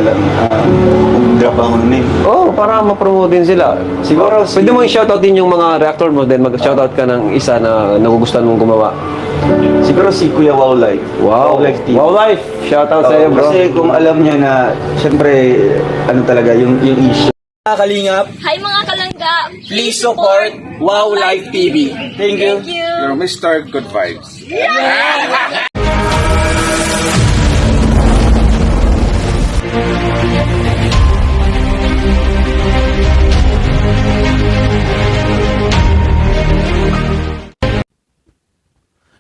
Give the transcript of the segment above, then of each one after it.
lang drop ang name. Oo, para ma-promote din sila. Siguro, pwede mo i-shoutout din yung mga reactor mo, then mag-shoutout ka ng isa na nagugustuhan mong gumawa. Siguro si Kuya Wow Life. Wow, Life TV. Wow Life! Shoutout sa iyo, bro. Kasi kung alam niya na, syempre, ano talaga, yung issue. Kalingap, Hi mga kalangga! please support Wow Life TV. Thank you. Thank you! You're Mr. Good Vibes.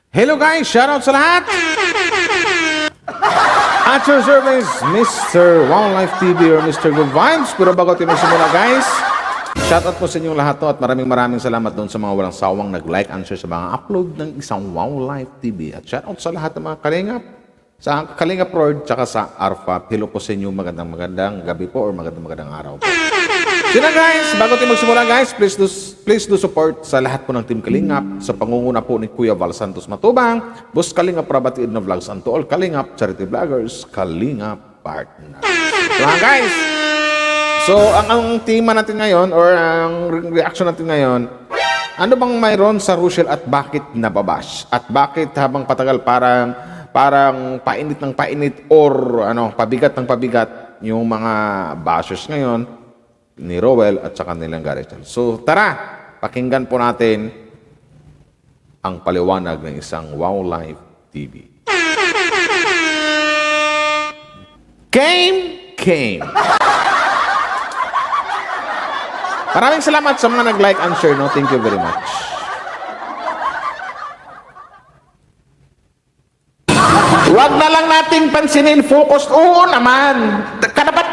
Hello guys, shoutout sa lahat! At your service, Mr. Wildlife TV or Mr. Good Vibes. Pero bago tayo magsimula guys, shoutout po sa inyong lahat to at maraming salamat doon sa mga walang sawang nag-like and share sa mga upload ng isang Wildlife TV. At shoutout sa lahat ng mga kalingap, sa Kalingap Lord, tsaka sa Arfa. Hello po sa inyo, magandang gabi po or magandang araw po. Sina guys, bago tayo magsimula guys, please do support sa lahat po ng Team Kalingap, sa pangunguna po ni Kuya Val Santos Matubang, Boss Kalingap Rabatiid na Vlogs, and to all Kalingap Charity Vloggers, Kalingap Partner. So guys, so ang tema natin ngayon or ang reaction natin ngayon, ano bang mayroon sa Russell at bakit nababash? At bakit habang patagal parang painit ng painit or pabigat ng pabigat yung mga bashers ngayon ni Rowell at saka nilang Gareth. So tara, pakinggan po natin ang paliwanag ng isang Wow Life TV. Came. Maraming salamat sa mga nag-like and share, no? Thank you very much. Huwag na lang nating pansinin, focus. Oo naman.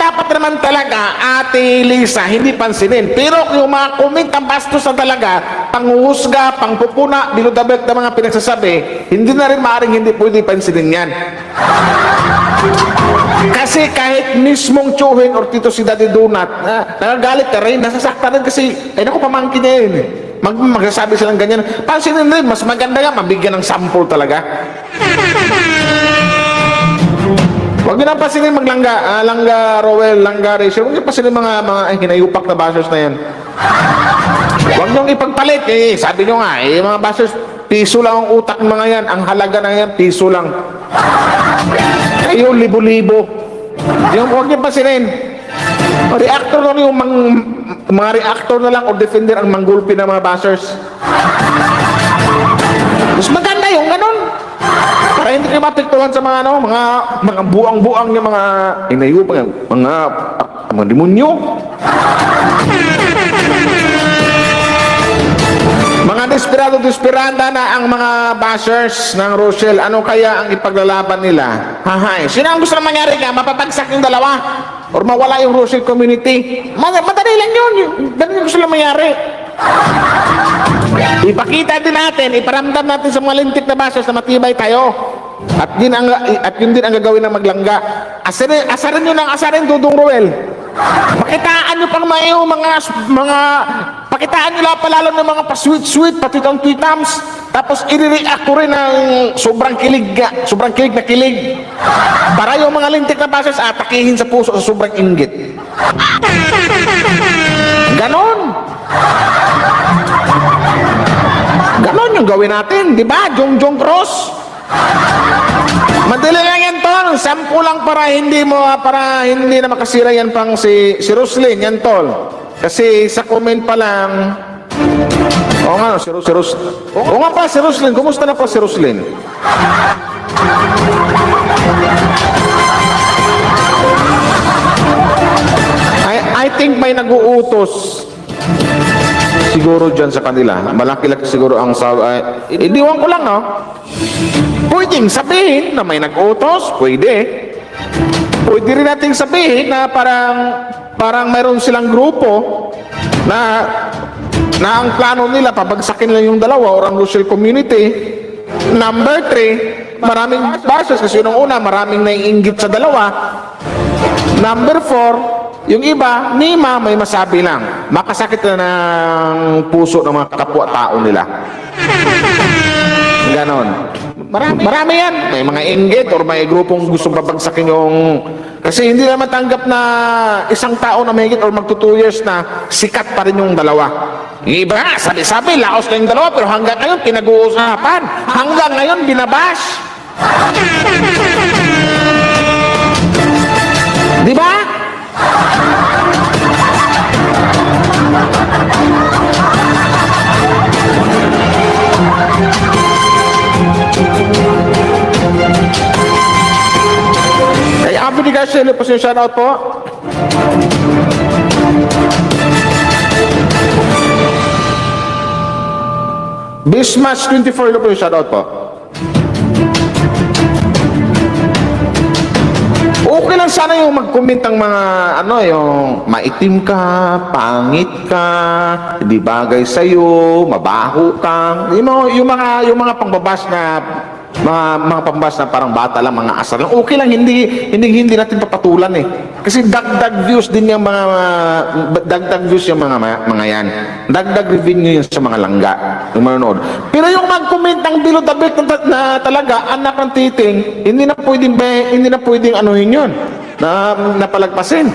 Dapat naman talaga, Ate Lisa, hindi pansinin. Pero yung mga comment ang bastos na talaga, panghuhusga, pangpupuna, biludabek na mga pinagsasabi, hindi na rin maaaring hindi pwede pansinin yan. Kasi kahit mismong Chuhin or Tito si Daddy Donut, nagagalit ka rin, nasasaktan rin kasi, ay naku, pamangkin niya yun eh. Magsasabi silang ganyan. Pansinin rin, mas maganda nga, mabigyan ng sample talaga. Huwag nyo na pasinin maglangga, langga Rowell, langga Rachel. Huwag nyo pasinin mga hinayupak na bashers na yan. Huwag nyo ipagpalit. Sabi nyo nga, mga bashers, piso lang ang utak ng mga yan. Ang halaga na yan, piso lang. Kayo, libo-libo. Huwag nyo pasinin. Reactor lang yung mga reactor na lang o defender ang manggulpi ng mga bashers. Mas maganda yung ganun. Para hindi kayo mapiktuhan sa mga mga buang-buang yung mga inayupang, mga demonyo. Mga desperada na ang mga bashers ng Russell. Ano kaya ang ipaglalaban nila? Hahay. Sino ang gusto na mangyari ka? Mapapagsak yung dalawa? Or mawala yung Russell community? Madali lang yun. Ganun yung gusto na mangyari. Ipakita din natin, iparamdam natin sa mga lintik na bashers na matibay tayo. At yun din ang gagawin ng maglangga. Asarin nyo ng asarin, Dudong Rowell. Pakitaan nyo pang pakitaan nyo lang palalo ng mga pa-sweet, patitang-tweetams. Tapos i-react ko rin ng sobrang kilig na kilig. Para yung mga lintik na bashers atakihin sa puso sa sobrang inggit. Ganon yung gawin natin, di ba? Jong Cross. Madali lang yan, tol. Sampu lang para hindi na makasira yan pang si Roslyn, yan, tol. Kasi sa comment pa lang, oo nga, oo nga pa, si Roslyn. Kumusta na po si Roslyn? I think may nag-uutos siguro dyan sa kanila. Malaki-laki siguro ang indiwan ko lang, no? Pwedeng sabihin na may nag-utos, pwede rin natin sabihin na parang mayroon silang grupo na ang plano nila pabagsakin lang yung dalawa or ang Russell community. Number 3, maraming bashers kasi nung una maraming naiinggit sa dalawa. Number 4, yung iba, may masabi lang. Makasakit na ng puso ng mga kapwa-tao nila. Ganon. Marami yan. May mga inggit or may grupong gustong babagsakin yung... Kasi hindi na matanggap na isang tao na mahigit or magto 2 years na sikat pa rin yung dalawa. Yung iba nga, sabi, laos na yung dalawa, pero hanggang ngayon, pinag-uusapan. Hanggang ngayon, binabash. Di ba? Kay Abby Garcia, po siya shoutout po. Bismatch 24, po yung shoutout po. Okay lang sana yung mag-comment ng mga yung maitim ka, pangit ka, hindi bagay sa'yo, mabaho ka. Yung mga pangbabas na mga pambas na parang bata lang, mga asar lang. Okay lang, hindi natin papatulan eh. Kasi dagdag views din yung dagdag views yung mga yan. Dagdag revenue yun sa mga langga, yung manonood. Pero yung mag-comment ng below the belt na talaga, anak ng titing, hindi na pwedeng anuhin yun, na palagpasin.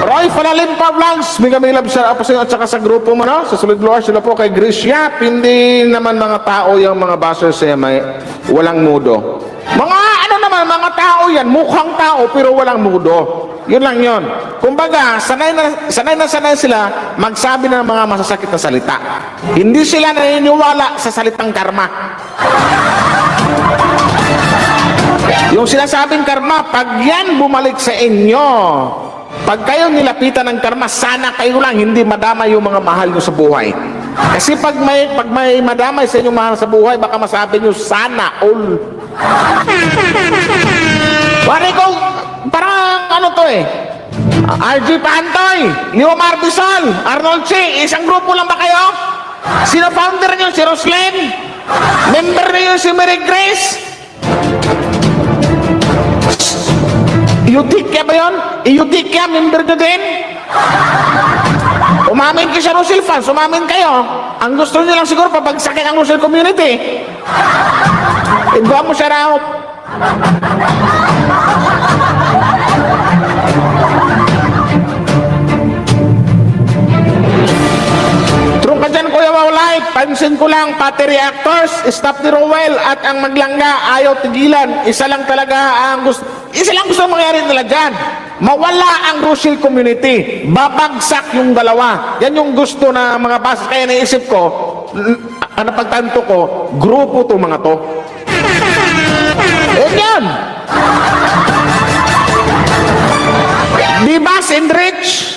Roy Falalimpa Vlogs, Mega Love sa apasin at saka sa grupo mo, no? Sa Solid Floor, sila po kay Grace Yap. Hindi naman mga tao yung mga bashers may walang mudo. Mga tao yan, mukhang tao pero walang mudo. Yun lang yun. Kumbaga, sanay na sanay sila magsabi ng mga masasakit na salita. Hindi sila naniniwala sa salitang karma. Yung sinasabing karma, pag yan bumalik sa inyo, pag kayo nilapitan ng karma, sana kayo lang hindi madamay yung mga mahal nyo sa buhay. Kasi pag may madamay sa inyong mahal sa buhay, baka masabi nyo, sana all. Pare ko, parang RG Pantoy, Leo Marbisol, Arnold C, isang grupo lang ba kayo? Sino founder nyo? Si Roslyn? Member nyo si Mary Grace? Eudikia ba yun? Eudikia, member nyo din? Umamin kayo sa Rosil fans, umamin kayo. Ang gusto nyo lang siguro, pabagsakin ang Rosil community. Iba mo siya raw. True ka dyan, Kuya Wow Life. Pansin ko lang, pati reactors, staff ni Rowell at ang maglangga, ayaw tigilan. Isa lang gusto mangyari nila dyan. Mawala ang Rosil community. Babagsak yung dalawa. Yan yung gusto na mga basis. Kaya naisip ko, napagtanto ko, grupo to mga to. Yan! Diba, Sindrich?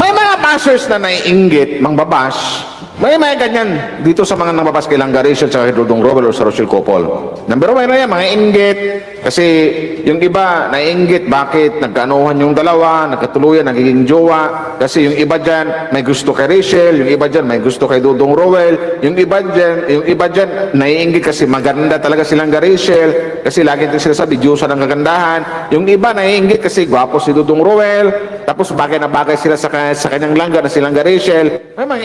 May mga bashers na naiinggit, mangbabash. May ganyan dito sa mga nababas kay Langga Rachel sa Dudong Robel o sa Rochelle Couple. Number 1 na yan, mga inggit. Kasi yung iba, naiinggit, bakit nagkaanuhan yung dalawa, nagkatuluyan, nagiging jowa. Kasi yung iba dyan, may gusto kay Rachel, yung iba dyan, may gusto kay Dudong Robel. Yung iba dyan, naiinggit kasi maganda talaga si Langga Rachel. Kasi lagi din sila sabi, Diyosa ng kagandahan. Yung iba, naiinggit kasi gwapo si Dudong Robel. Tapos bagay na bagay sila sa kanyang langga na si Langga Rachel. May mga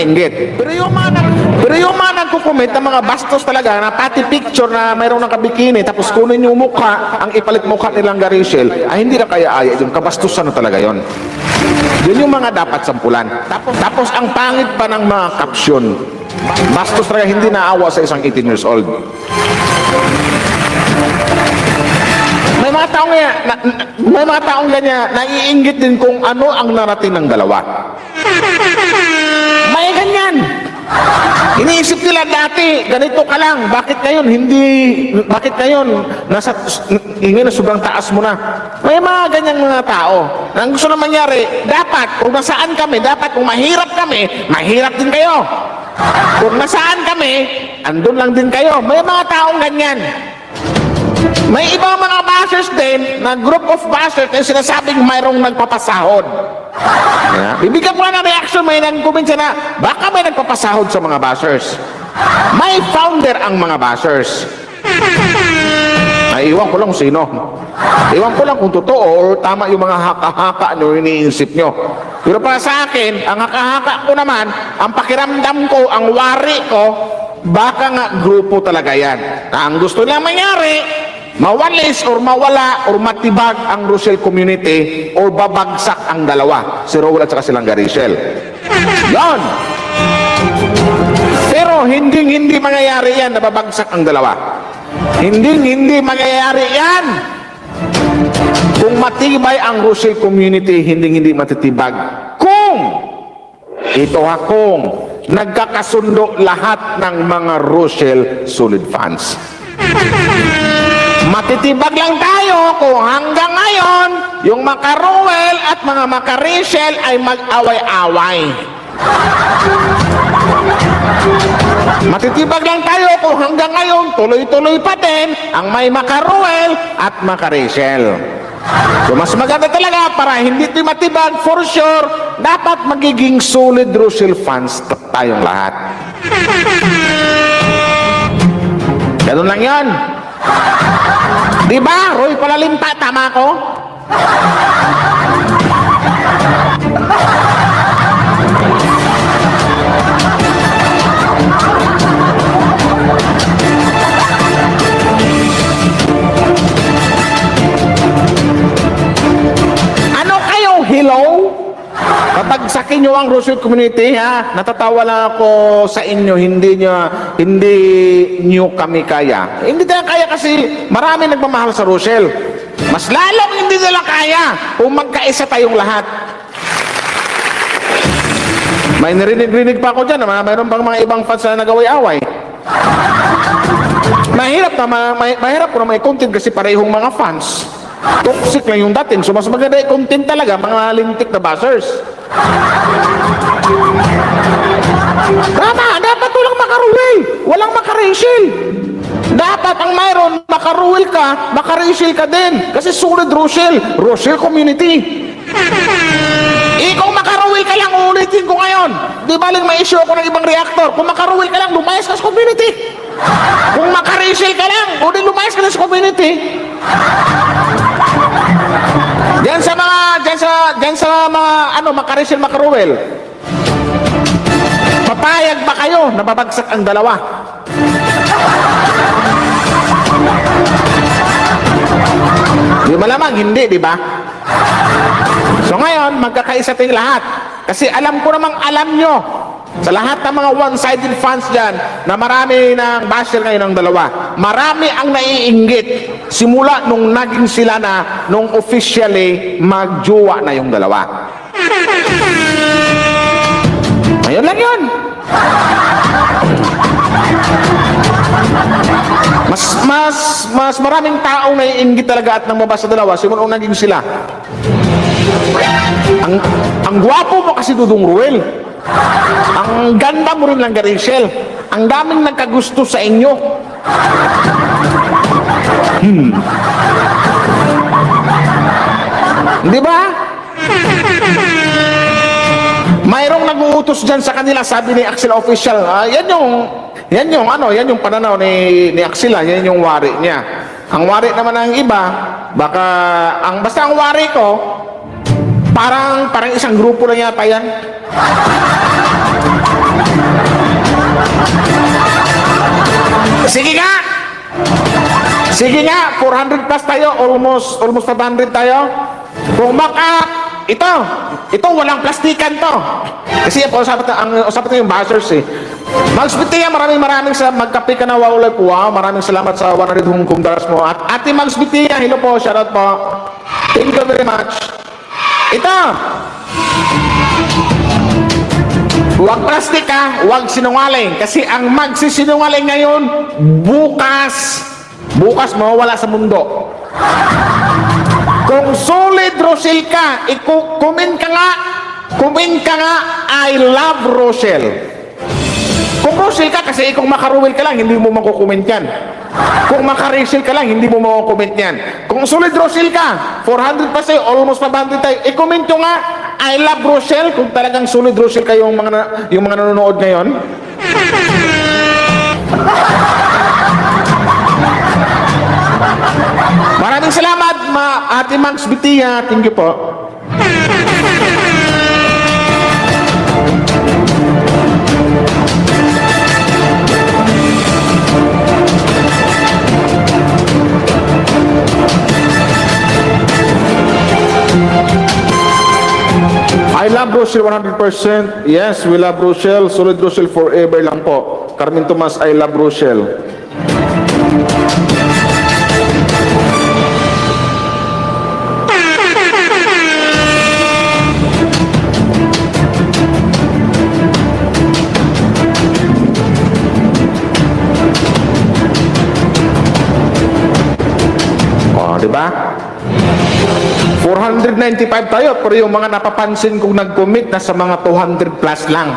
inggit. Pero yung mga nagkukomment na mga bastos talaga na pati picture na mayroong nakabikini tapos kunin yung mukha, ang ipalit mukha ni Langga Rachel, ay hindi na kaya yung kabastusan na talaga yon. Yun yung mga dapat sampulan. Tapos ang pangit pa ng mga caption. Bastos talaga, hindi naawa sa isang 18 years old. May mga taong ganyan, naiinggit din kung ano ang narating ng dalawa. May ganyan. Iniisip nila dati, ganito ka lang. Bakit ngayon ngayon sobrang taas mo na. May mga ganyan mga tao. Ang gusto na mangyari, dapat, kung nasaan kami, dapat kung mahirap kami, mahirap din kayo. Kung nasaan kami, andun lang din kayo. May mga taong ganyan. May ibang mga bashers din na group of bashers na sinasabing mayroong nagpapasahod. Yeah. Bibigyan ko na ng reaction, may nag-comment siya na baka may nagpapasahod sa mga bashers. May founder ang mga bashers. Ay, iwan ko lang kung sino. Iwan ko lang kung totoo o tama yung mga haka-haka nyo iniisip nyo. Pero para sa akin, ang haka-haka ko naman, ang pakiramdam ko, ang wari ko, baka nga grupo talaga yan. Ang gusto lang mangyari, mawalis or mawala or matibag ang Rochelle community or babagsak ang dalawa. Si Rowell at saka si Langga Rachel. Yon. Pero hindi mangyayari yan na babagsak ang dalawa. Hindi mangyayari yan. Kung matibay ang Rochelle community, hindi matitibag. Kung nagkakasundo lahat ng mga Rochelle solid fans. Matitibag lang tayo kung hanggang ngayon yung Maka Rowell at mga Maka Rachel ay mag-away-away. Matitibag lang tayo kung hanggang ngayon tuloy-tuloy pa din ang may Maka Rowell at Maka Rachel. So mas maganda talaga para hindi ito matibag, for sure dapat magiging solid Rochelle fans tayong lahat. Ganun lang yan. Diba, Roy Palalimpa, tama ko? Ano kayo, hello? Kapagsakin nyo ang Rochelle community, ha? Natatawa lang ako sa inyo, hindi nyo kami kaya. Hindi tayo kaya kasi marami nagmamahal sa Rochelle. Mas lalong hindi nila kaya kung magkaisa tayong lahat. May narinig-rinig pa ako dyan, mayroon bang mga ibang fans na nag-away-away? Mahirap ko na may content kasi parehong mga fans. Toxic lang yung dating. So mas maganda yung content talaga, mga lintik na bashers. Tama, dapat walang Maka Rowell, walang Maka Rachel. Dapat ang mayroon, Maka Rowell ka, Maka Rachel ka din. Kasi solid Rochelle community. Kung Maka Rowell ka lang, uulitin ko ngayon. Di baling may issue ako ng ibang reactor. Kung Maka Rowell ka lang, lumayas ka sa community. Kung Maka Rachel ka lang, o di lumayas ka na sa community. Diyan sa mga Maka Rachel, Maka Rowell, papayag ba kayo na babagsak ang dalawa? Di malamang hindi, di ba? So ngayon, magkakaisa tayong lahat. Kasi alam ko namang alam nyo, sa lahat ng mga one-sided fans dyan, na marami ng basher ngayon ng dalawa, marami ang naiinggit simula nung naging sila na, nung officially magjowa na yung dalawa. Ngayon lang yun. Mas maraming taong naiinggit talaga at namabas sa dalawa simula nung naging sila. Ang gwapo mo kasi, Dudong Rowell. Ang ganda mo rin, Langga Rachel. Ang daming nagkagusto sa inyo. Di ba? Mayroong nag-uutos dyan sa kanila, sabi ni Axel Official. Yan yung pananaw ni Axel, yan yung wari niya. Ang wari naman ng iba, basta ang wari ko, parang isang grupo lang yata yan. Sige nga, 400 plus tayo, almost 500 tayo. Kung ito walang plastikan to. Kasi ang usapan yung bashers eh. Magsbitiya, maraming magkape ka na, wow, maraming salamat sa 100 Hong Kong dollars mo. At Ate Magsbitiya, hello po, shoutout po. Thank you very much. Ito, huwag plastic ha, huwag sinungaling. Kasi ang magsisinungaling ngayon, bukas mawawala sa mundo. Kung solid Rochelle ka, comment ka nga, I love Rochelle. Kung Rochelle ka, kasi kung Maka Rowell ka lang, hindi mo makukomment yan. Kung Maka Rachel ka lang, hindi mo makukomment yan. Kung solid Rochelle ka, 400 pa sa'yo, almost 500 tayo, i-comment nyo nga, I love Rochelle, kung talagang solid Rochelle kayo yung mga nanonood ngayon. Maraming salamat, Ate Max Bitia. Thank you po. I love Rochelle 100%. Yes, we love Rochelle. Solid Rochelle forever lang po. Carmen Tomas, I love Rochelle. Oh, di ba? 495 tayo, pero yung mga napapansin kong nag-commit na sa mga 200 plus lang.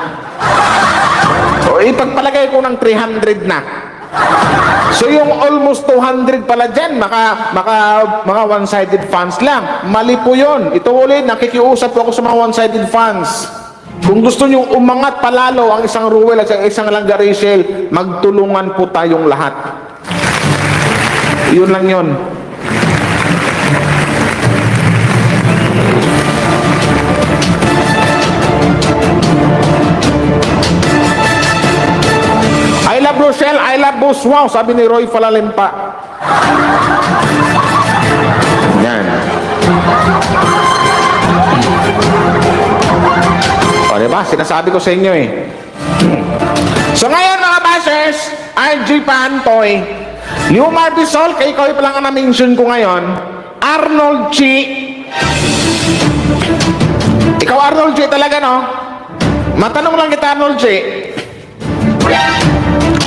O ipagpalagay ko ng 300 na. So yung almost 200 pala dyan, mga one-sided fans lang. Mali po yun. Ito ulit, nakikiusap po ako sa mga one-sided fans. Kung gusto nyo umangat palalo ang isang Ruel at isang Langga Rachel, magtulungan po tayong lahat. Yun lang yun. I love Rochelle, I love Boss Wow, sabi ni Roy Falalimpa. Yan. O diba, sinasabi ko sa inyo eh. So ngayon mga bashers, RG Pantoy, Liumar Bisol, kay Koy pa lang ang na-mention ko ngayon, Arnold Chi. Ikaw Arnold Chi talaga, no? Matanong lang kita Arnold Chi,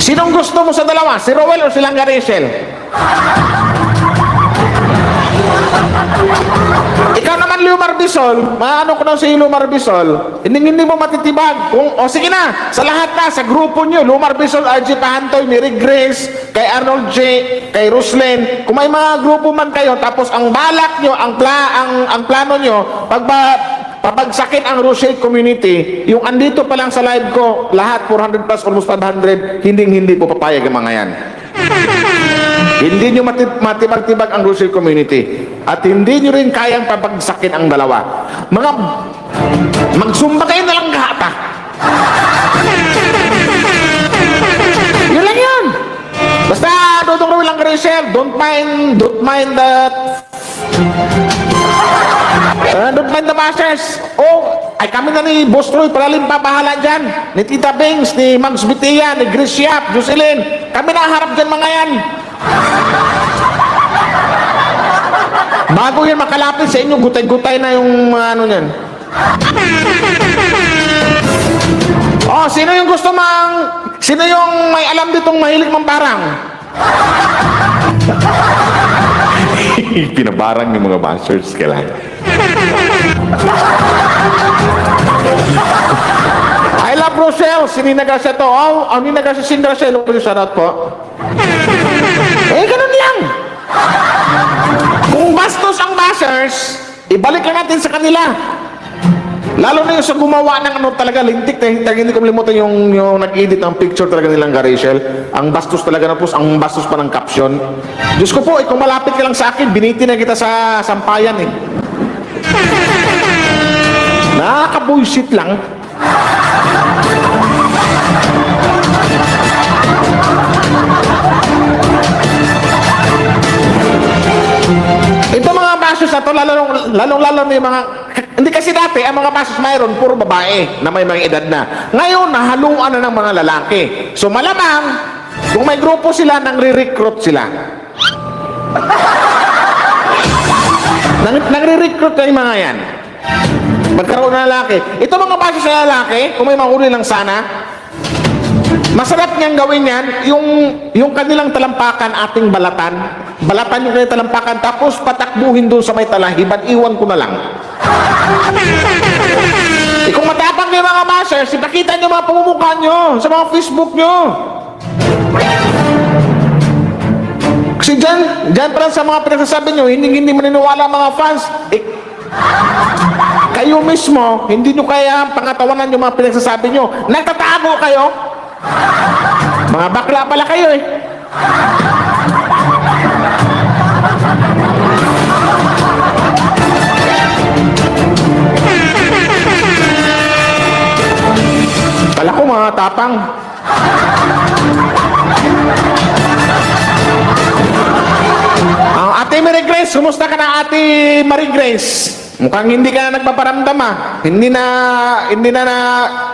sinong gusto mo sa dalawa? Si Roel o si Langga Rachel? Ikaw naman Liumar Bisol, maano ko na si Liumar Bisol, hindi mo matitibag. O sige na, sa lahat na, sa grupo nyo, Liumar Bisol, RG Pahantoy, Mary Grace, kay Arnold J, kay Roslyn, kung may mga grupo man kayo, tapos ang balak nyo, ang plano nyo, papagsakin ang Rochelle community, yung andito pa lang sa live ko, lahat 400 plus, almost 500, hindi po papayag ang mga yan. Hindi nyo matibag-tibag ang Rochelle community. At hindi nyo rin kayang papagsakin ang dalawa. Magsumba kayo na lang gata. Yun lang yun. Basta, Dodong Roel Langga Rachel, don't mind that. Don't mind the bashers. Ay kami na ni Boss Roy Falalimpa bahala dyan. Ni Tita Bings, ni Mags Bitia, ni Grace Yap, Jocelyn. Kami naharap dyan mga yan. Bago yan makalapit sa inyo, gutay-gutay na yung ano yan. Sino yung may alam ditong mahilig mambarang? Pinabarang yung mga bashers kailangan. I love Rochelle, Nina Garcia to. Nina Garcia, Sin Rochelle, shout out po. Ganun lang. Kung bastos ang bashers, ibalik lang natin sa kanila. Lalo na yung sa gumawa ng ano talaga, lintik, hindi ko malimutan yung nag-edit ng picture talaga nilang Rachel. Ang bastos talaga na po, ang bastos pa ng caption. Diyos ko po, kung malapit ka lang sa akin, biniti na kita sa sampayan eh. Nakaka-bullshit lang. Ito mga bashers na to, lalong-lalo may mga, hindi kasi dati, ang mga bashers mayroon, puro babae na may mga edad na. Ngayon, nahaluan na ng mga lalaki. So malamang, kung may grupo sila, nang re-recruit sila. Nang-re-recruit na yung mga yan. Magkaroon na lalaki. Ito mga bashers na lalaki, kung may mahuli lang sana, masarap niyang gawin yan, yung kanilang talampakan ating balatan yung kanilang talampakan, tapos patakbuhin doon sa may talahiban, iwan ko na lang. Kung matapang kayo mga bashers, ipakita nyo mga pamumukha nyo sa mga Facebook nyo. Kasi dyan pa lang sa mga pinagsasabi nyo, hindi maniniwala mga fans. Kayo mismo, hindi nyo kaya pangatawanan yung mga pinagsasabi nyo. Nagtatago kayo. Mga bakla pala kayo eh. Kala ko mga tapang. Ate Mary Grace, kumusta ka na Ate Mary Grace? Mukhang hindi ka na nagpaparamdam ah. Hindi na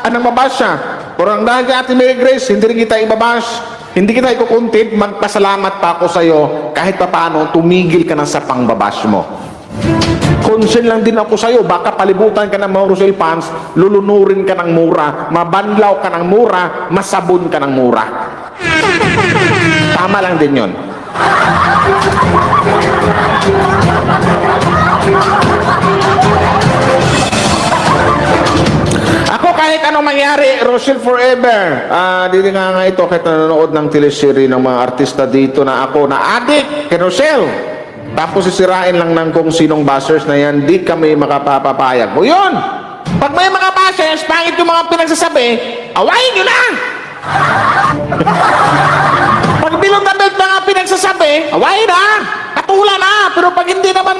anong babash siya. Pero ang dahil kay Ate Mary Grace, hindi rin kita ibabash. Hindi kita ikukuntit, magpasalamat pa ako sa'yo. Kahit pa paano, tumigil ka na sa pangbabash mo. Concern lang din ako sa'yo, baka palibutan ka ng mga Rosel fans, lulunurin ka ng mura, mabanlaw ka ng mura, masabon ka ng mura. Tama lang din yon. Ako kahit anong mangyari, Rosel forever. Dili nga ito kahit nanonood ng teleserye ng mga artista dito na ako na adik kay Rosel. Tapos sisirain lang ng kung sinong bashers na yan, di kami makapapapayag. O yun! Pag may mga bashers, pangit yung mga pinagsasabi, awayin nyo na! Pag bilog-tabig mga pinagsasabi, awayin na! Katula na! Pero pag hindi naman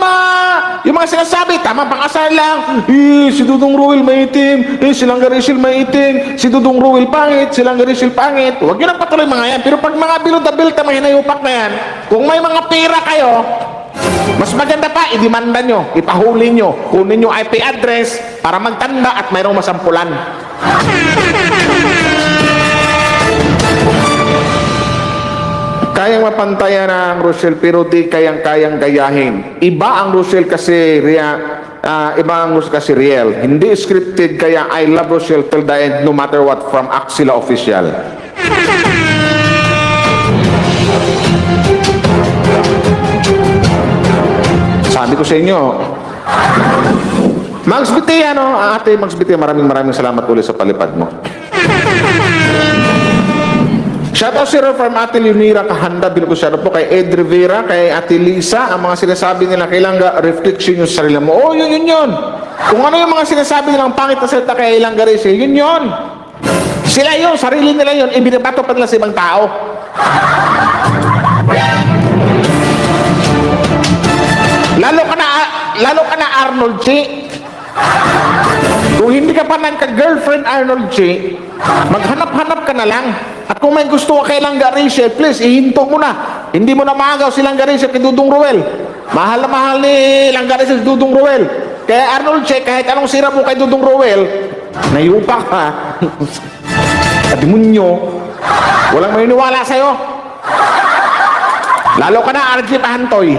yung mga sinasabi, tamang pang-asal lang, si Dudong Ruel maitim, si Langga Rachel maitim, si Dudong Ruel pangit, si Langga Rachel pangit. Huwag nyo nang patuloy mga yan. Pero pag mga bilog-tabil na hinayupak na yan, kung may mga pera kayo, mas maganda pa, idimanda nyo, ipahuli nyo, kunin nyo IP address para magtanda at mayroong masampulan. Kayang mapantayan ang Rosel pero di kayang-kayang gayahin. Iba ang Rosel kasi iba ang Rosel kasi real. Hindi scripted kaya I love Rosel till the end no matter what from Axila Official. Sabi ko sa inyo, Max Biti, Ate Max Biti, maraming salamat ulit sa palipad mo. Shoutout si from Ate Leonira Kahanda, binukusyado po kay Ed Rivera, kay Ate Lisa. Ang mga sinasabi nila, kailangan reflection yung sarili mo. Oh, yun. Kung ano yung mga sinasabi nilang pangit na salita kay Langga Rachel, yun. Sila yun, sarili nila yun, ibinabato pa nila sa ibang tao. Lalo ka na Arnold Chi. Kung hindi ka pa nagka-girlfriend Arnold Chi, maghanap-hanap ka na lang. At kung may gusto ka kay Langga Rachel, please, ihinto mo na. Hindi mo na maagaw si Langga Rachel kay Dudong Ruel. Mahal na mahal ni Langga Rachel si Dudong Ruel. Kaya Arnold Che, kahit anong sira mo kay Dudong Ruel, nayupak ka. Kadimunyo. Walang maniniwala sa'yo. Lalo ka na RJ Pahantoy.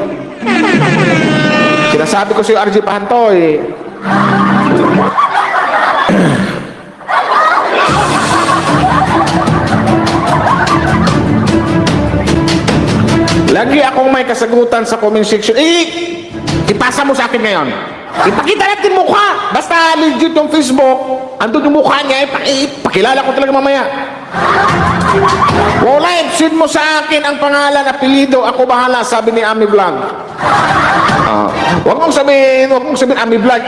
Sinasabi ko sa'yo RJ Pahantoy, lagi akong may kasagutan sa comment section. Ipasa mo sa akin ngayon. Ipakita natin mukha. Basta legit yung Facebook, andun yung mukha niya, ipakilala ko talaga mamaya. Wow live, send mo sa akin ang pangalan, apelido, ako bahala, sabi ni Ami Vlog. Huwag mong sabihin Ami Vlog,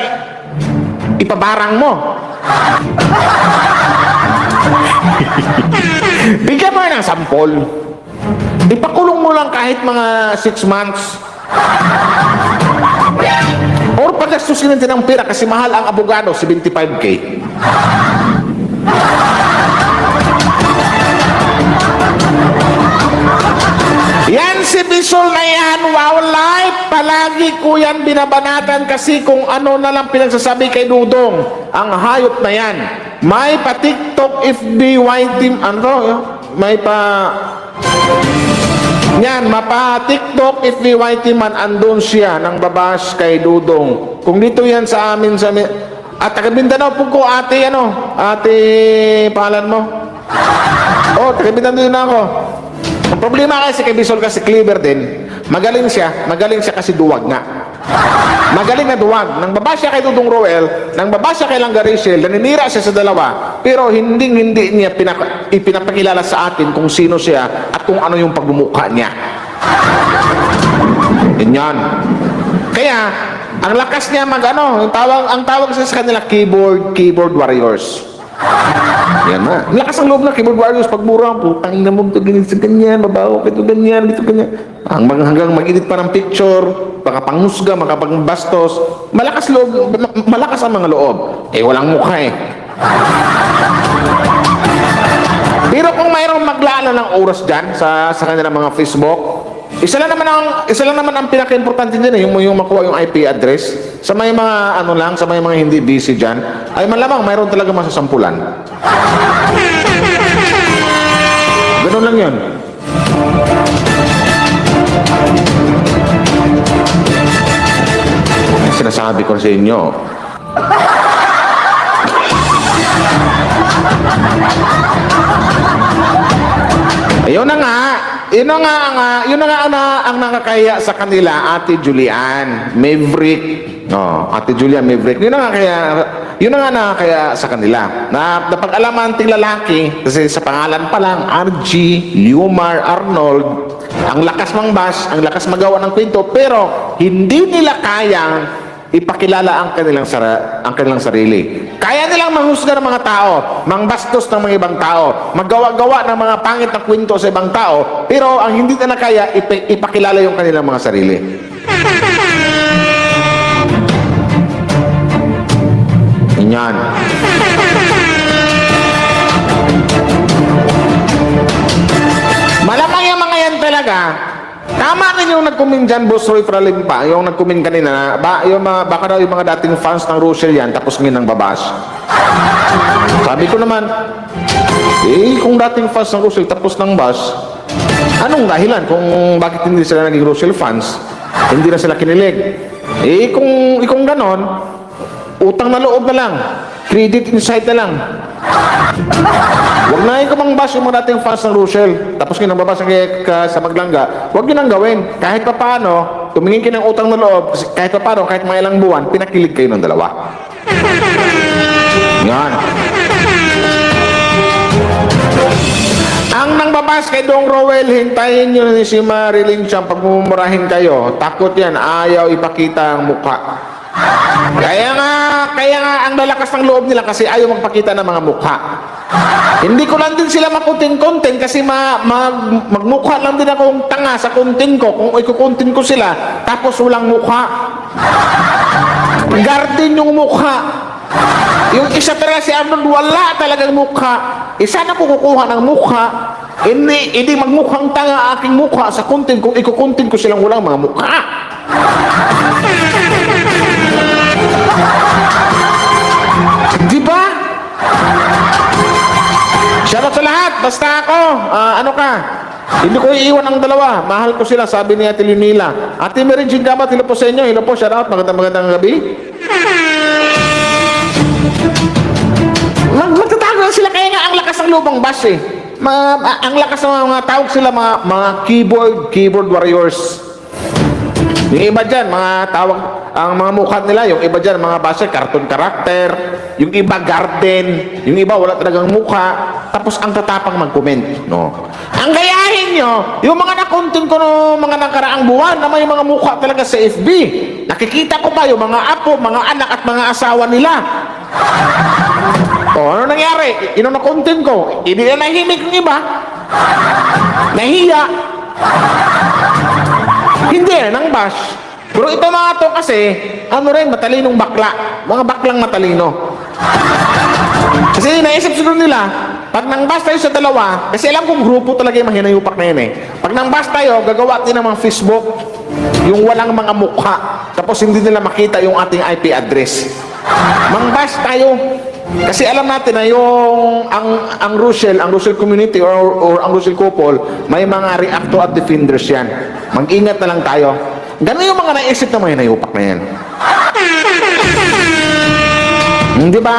ipabarang mo. Bigyan mo ng sampol. Ipakulong mo lang kahit mga 6 months. Or pagkastusin natin ng pera kasi mahal ang abogado, 75K. Yan si Bisol na yan, wow life. Palagi ko yan binabanatan kasi kung ano na lang pinagsasabi kay Dudong. Ang hayop na yan. May pa TikTok, FB, YT, may pa... Yan, mapa TikTok, FB, YT man, andun siya ng babas kay Dudong. Kung dito yan sa amin, at taga Mindanao po ko, ate, pangalan mo? Oh, taga Mindanao din ako. Ang problema kasi kay Bisol kasi clever din. Magaling siya kasi duwag nga. Magaling na duwag. Nang babasya kay Dudong Ruel, nang babasya kay Langga Rachel, naninira siya sa dalawa, pero hindi niya ipinapakilala sa atin kung sino siya at kung ano yung pagbumukha niya. Yan. Kaya, ang lakas niya ang tawag sa kanila keyboard warriors. Yan na. Lakas ang loob na keyboard warriors pagbura. Putang ina mo, ganyan sa ganyan, mabaho, ito ganyan, ito ganyan. Hanggang mag-edit pa ng picture, makapanghusga, makapangbastos. Malakas loob, malakas ang mga loob. Eh, walang mukha eh. Pero kung mayroong maglaan ng oras dyan sa kanilang mga Facebook, isa lang naman ang pinaka-importante dyan eh, yung makuha yung IP address. Sa may mga sa may mga hindi busy dyan, ay malamang mayroon talaga masasampulan. Ganun lang yun. Sinasabi ko sa inyo. Yun na nga ang nakakaya sa kanila, Ate Julian Maverick. Ate Julian Maverick. Yun na nga nakakaya sa kanila. Napag-alaman ting lalaki, kasi sa pangalan pa lang, RG, Liumar, Arnold, ang lakas mangbas, ang lakas magawa ng kwento, pero hindi nila kayang ipakilala ang kanilang sarili. Kaya nilang manghusga ng mga tao, mangbastos ng mga ibang tao, maggawa-gawa ng mga pangit na kwento sa ibang tao, pero ang hindi nila kaya ipakilala yung kanilang mga sarili. Yan. Malamang yung mga yan talaga. Tama rin yung nag-comment dyan, Boss Roy Fralimpa, yung nag-comment kanina, baka daw yung mga dating fans ng Rochelle yan, tapos ngayon ng babas. Sabi ko naman, kung dating fans ng Rochelle, tapos ng bas, anong dahilan kung bakit hindi sila naging Rochelle fans? Hindi na sila kinilig. Kung ganon, utang na loob na lang, credit inside na lang. Huwag na yung kumang-bash yung mga dating fans ng Rochelle. Tapos ngayon babasa ka sa Maglangga, huwag yun ang gawin. Kahit pa paano, tumingin kayo ng utang na loob, kahit pa paano, kahit mga ilang buwan, pinakilig kayo ng dalawa. Yan. Ang nang babas kay Dong Rowell, hintayin nyo na si Marilyn Champ, pagmumurahin kayo. Takot yan, ayaw ipakita ang mukha. Kaya nga ang lalakas ng loob nila kasi ayaw magpakita ng mga mukha. Hindi ko lang din sila makuntin-kuntin kasi magmukha lang din akong tanga sa kuntin ko kung ikukuntin ko sila tapos walang mukha. Garden yung mukha. Yung isa talaga si Arnold wala talagang mukha. Isa na ko kukuha ng mukha. Hindi magmukhang tanga aking mukha sa kuntin kung ikukuntin ko silang walang mga mukha. Di ba? Shoutout sa lahat. Basta ako, ano ka? Hindi ko iiwan ang dalawa. Mahal ko sila, sabi ni Ate Lunila. Ate Mary Jean Gabat, hello po sa inyo. Hello po, shoutout. Magandang gabi. Magtatago sila kaya nga ang lakas ng lubang bas eh. Ang lakas ng mga tawag sila mga keyboard warriors. Yung iba dyan, mga tawag, ang mga mukha nila, yung iba dyan, mga base, cartoon character, yung iba garden, yung iba wala talagang mukha, tapos ang tatapang mag-comment, no? Ang gayahin nyo, yung mga nakontent ko no, mga nakaraang buwan na may mga mukha talaga sa FB, nakikita ko pa yung mga apo, mga anak at mga asawa nila. Ano nangyari? Yung nakontent ko, hindi na nahimik ng iba, nahiya. Hindi nang bash. Pero ito mga to kasi, matalinong bakla. Mga baklang matalino. Kasi naisip siguro nila, pag nang bash tayo sa dalawa, kasi alam kong grupo talaga yung mahinayupak na yun eh. Pag nang bash tayo, gagawa din ng mga Facebook, yung walang mga mukha. Tapos hindi nila makita yung ating IP address. Mang bash tayo. Kasi alam natin na yung ang Rochelle community or ang Rochelle couple, may mga reactor at defenders yan. Mag-ingat na lang tayo. Ganun yung mga naisip na may nayupak na yan. Di ba?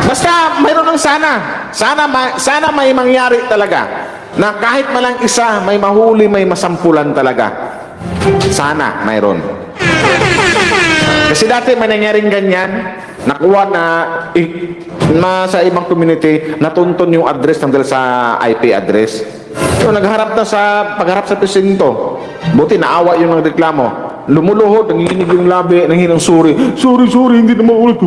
Basta mayroon ng sana may mangyari talaga na kahit malang isa may mahuli, may masampulan talaga. Sana mayroon. Kasi dati may nangyaring ganyan, nakuha na sa ibang community, natuntun yung address ng dahil sa IP address. So, pagharap sa presinto, buti naawa yung nagreklamo. lumuluhod, nanginginig yung labi, nanginginig sorry. Sorry, hindi na maulit.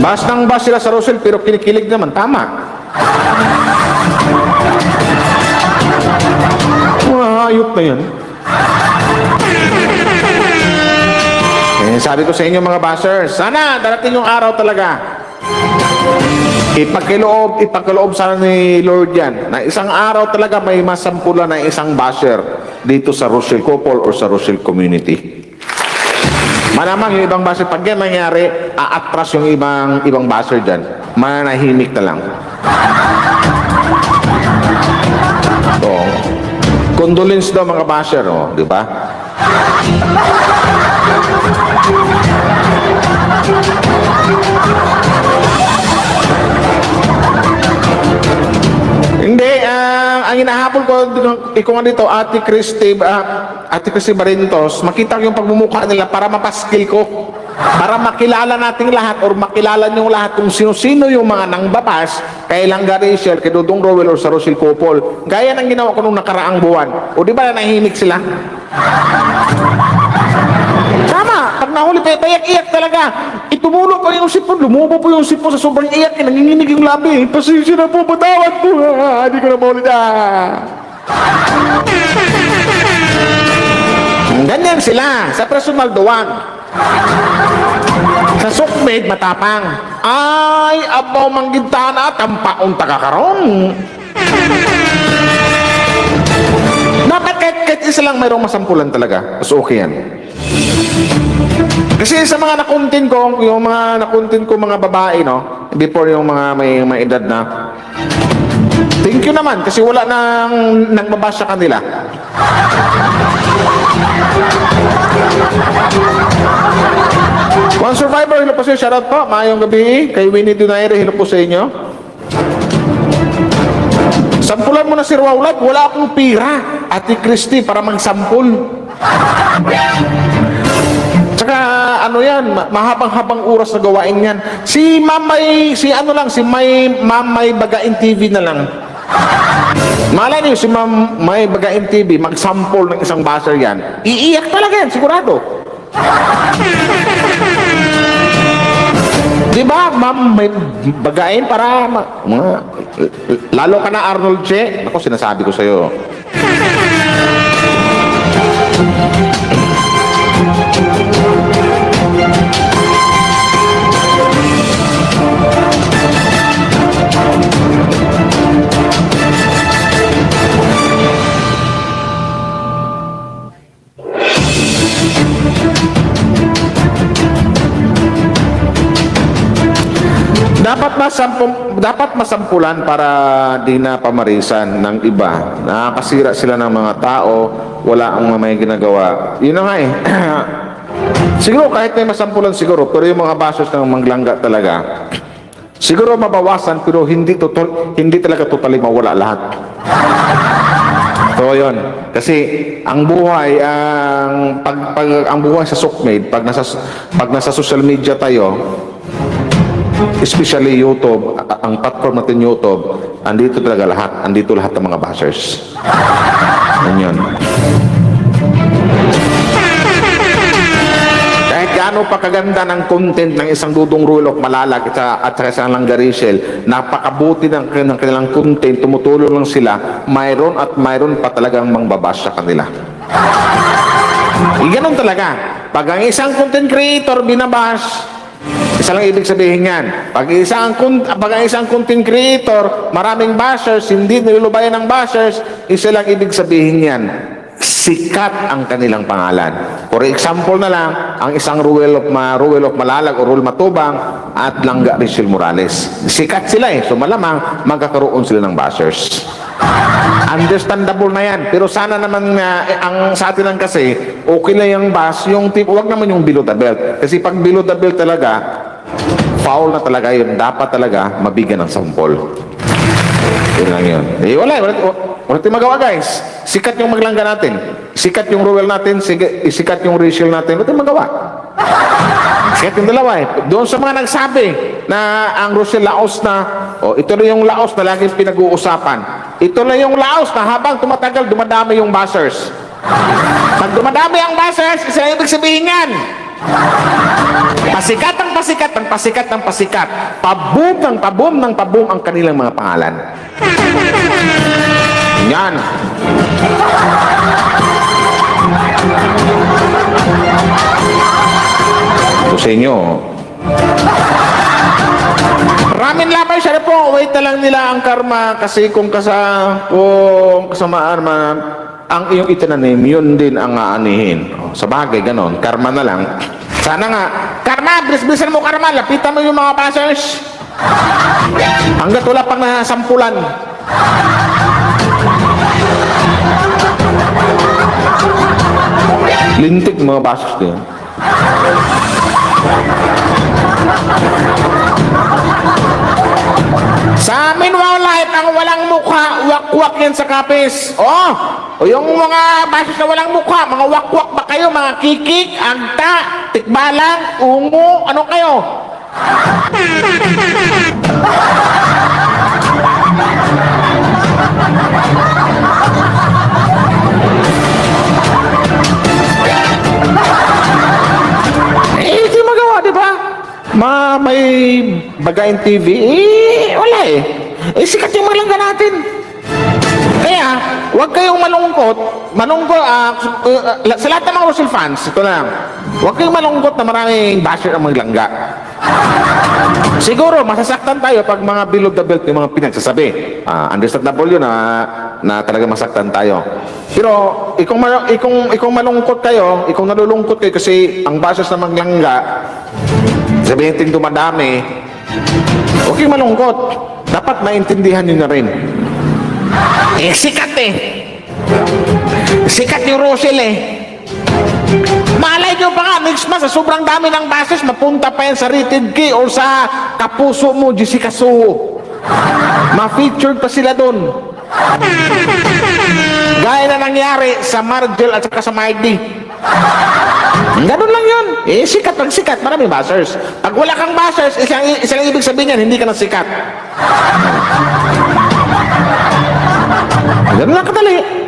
Bas nang bas sila sa Rosel, pero kinikilig naman. Tama. Mga hayop na yan. Sabi ko sa inyo mga bashers, sana darating yung araw talaga. Ipagkaloob sana ni Lord yan, na isang araw talaga may masampulan na isang basher dito sa Rochelle Couple or sa Rochelle Community. Malamang yung ibang basher, pag yan nangyari, aatras yung ibang basher dyan. Mananahimik na lang. So, condolence daw mga basher, oh, di ba? Hindi, ang hinahabol ko nga dito, Ate Christy Barintos, makita ko yung pagmumukha nila para mapaskil ko. Para makilala nating lahat or makilala nyo lahat kung sino-sino yung mga nangbabas kay Langga Rachel, kay Dudong Rowell or sa Rochelle Couple. Gaya ng ginawa ko nung nakaraang buwan. O di ba nahihimik sila? Tama, pag nahuli pa, payak-iyak talaga. Itumulo pa yung sipon, lumubo po yung sipon sa sobrang iyak, nanginginig yung labi. Pasensya na po, patawad po. Hindi ko na maulit. Ganyan sila, sa personal duwag. Sa sukmate, matapang. Ay, abaw manggintana, tampaon takakaroon. Dapat kahit isa lang mayroong masampulan talaga. Mas okay yan. Kasi sa mga nakuntin ko, mga babae, no? Before yung mga may edad na, thank you naman kasi wala nang nagbabasa kanila. One survivor, hello po sa'yo, shoutout po, maayong gabi. Kay Winnie Donaire, hello po sa inyo. Sampulan mo na si Rawlab, wala akong pira, Ate Christy, para magsampul. Tsaka ano yan, mahabang-habang oras na gawain yan. Si Mamay Bagain TV na lang. Malay niyo, si Mamay Bagain TV, magsample ng isang basher yan. Iiyak talaga yan, sigurado. Diba, Ma'am, may bagain para lalo ka na Arnold Che. Ako, sinasabi ko sa'yo. Dapat masampulan para di na pamarisan ng iba. Nakakasira sila ng mga tao, wala ang may ginagawa. Yun na nga eh. Siguro kahit may masampulan siguro, pero yung mga basos ng manglangga talaga, siguro mabawasan pero hindi talaga totally mawala lahat. So yun. Kasi ang buhay, ang buhay sa sukmate, pag nasa social media tayo, especially YouTube, ang platform natin YouTube, andito talaga lahat. Andito lahat ng mga bashers. Yan. Kahit gaano pa kaganda ng content ng isang Dudong Rowell of Malalag at saka isang Langga Rachel, napakabuti ng kanilang content, tumutulong lang sila, mayroon at mayroon pa talagang mangbabash sa kanila. Ganun talaga. Pag ang isang content creator binabash, isa lang ibig sabihin yan. Pag ang isang content creator, maraming bashers, hindi nilulubayan ng bashers, isa lang ibig sabihin yan. Sikat ang kanilang pangalan. For example na lang, ang isang Rowell of Malalag o Rowell Matubang at Langga Rachel Morales. Sikat sila eh. So malamang magkakaroon sila ng bashers. Understandable na yan. Pero sana naman ang sa atin lang kasi, okay na yung bash, yung tip, huwag naman yung below the belt. Kasi pag below the belt talaga, foul na talaga yun. Dapat talaga mabigyan ng sampol. Yun lang yun. Eh, wala tayong magawa guys. Sikat yung maglangga natin. Sikat yung Rowell natin. Sikat yung Rachel natin. Wala tayong magawa. Kahit yung dalawa eh. Doon sa mga nagsabi na ang Rochelle Laos na, ito na yung Laos na laging pinag-uusapan. Ito na yung Laos na habang tumatagal, dumadami yung buzzers. Pag dumadami ang buzzers, isa yung ibig sabihin yan. Pasikat ang pasikat ang pasikat ang pasikat. Paboom ng paboom ng paboom ang kanilang mga pangalan. Yan. Ito sa inyo. Maraming lamay siya po. Wait na lang nila ang karma kasi kung kasamaan man ang iyong itinanim, yun din ang aanihin. Sa bagay, ganon. Karma na lang. Sana nga, karma, bilis-bilisan mo karma. Lapitan mo yung mga passers. Hanggat wala pang nasampulan. Lintik mga passers din. Sa amin, wildlife, ang walang mukha, wakwak yan sa kapis. O yung mga basis na walang mukha, mga wakwak ba kayo, mga kikik, agta, tikbalang, ungo, ano kayo? Hindi magawa, di ba? May Bagayan TV, wala eh. Sikat yung malangga natin. Kaya, huwag kayong malungkot. Sa lahat ng mga Russell fans, ito lang. Huwag kayong malungkot na maraming basher ang maglangga. Siguro, masasaktan tayo pag mga below the belt yung mga pinagsasabi. Understandable yun na talaga masaktan tayo. Pero, ikong malungkot kayo, ikong nalulungkot kayo kasi ang bashers na maglangga, sabihin natin dumadami, huwag kayong malungkot. Dapat maintindihan nyo na rin. Sikat eh. Sikat yung Rochelle eh. Malay nyo pa nga, next month, sa sobrang dami ng bases, mapunta pa yan sa Rated K o sa kapuso mo, Jessica Suo. Ma-featured pa sila doon. Gaya na nangyari sa Margel at saka sa Mikey. Ganun lang yun. Sikat pag sikat, maraming buzzers. Pag wala kang buzzers, isang ibig sabihin yan, hindi ka na sikat. Ganun lang kadali.